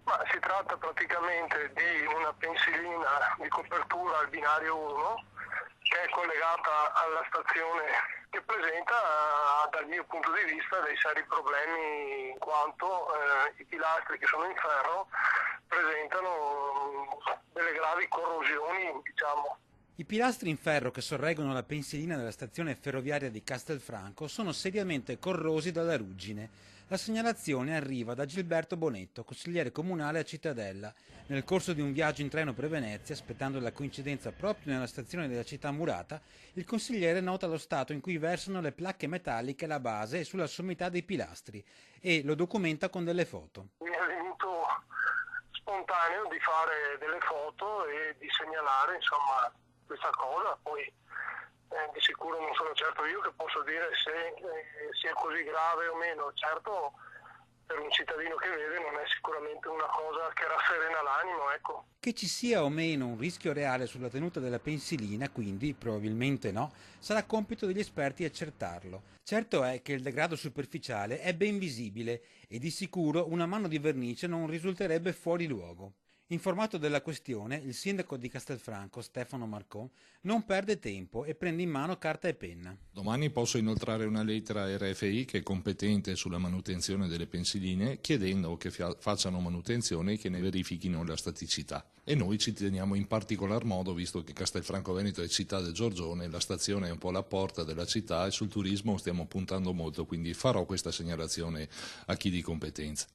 Ma si tratta praticamente di una pensilina di copertura al binario 1 che è collegata alla stazione, che presenta dal mio punto di vista dei seri problemi in quanto i pilastri che sono in ferro presentano delle gravi corrosioni, diciamo. I pilastri in ferro che sorreggono la pensilina della stazione ferroviaria di Castelfranco sono seriamente corrosi dalla ruggine. La segnalazione arriva da Gilberto Bonetto, consigliere comunale a Cittadella. Nel corso di un viaggio in treno per Venezia, aspettando la coincidenza proprio nella stazione della città murata, il consigliere nota lo stato in cui versano le placche metalliche alla base e sulla sommità dei pilastri e lo documenta con delle foto. Mi è venuto spontaneo di fare delle foto e di segnalare, insomma, questa cosa. Poi di sicuro non sono certo io che posso dire se sia così grave o meno. Certo, per un cittadino che vede non è sicuramente una cosa che rasserena l'animo, ecco. Che ci sia o meno un rischio reale sulla tenuta della pensilina, quindi probabilmente no, sarà compito degli esperti accertarlo. Certo è che il degrado superficiale è ben visibile e di sicuro una mano di vernice non risulterebbe fuori luogo. Informato della questione, il sindaco di Castelfranco, Stefano Marcon, non perde tempo e prende in mano carta e penna. Domani posso inoltrare una lettera a RFI, che è competente sulla manutenzione delle pensiline, chiedendo che facciano manutenzione e che ne verifichino la staticità. E noi ci teniamo in particolar modo, visto che Castelfranco Veneto è città del Giorgione, la stazione è un po' la porta della città e sul turismo stiamo puntando molto, quindi farò questa segnalazione a chi di competenza.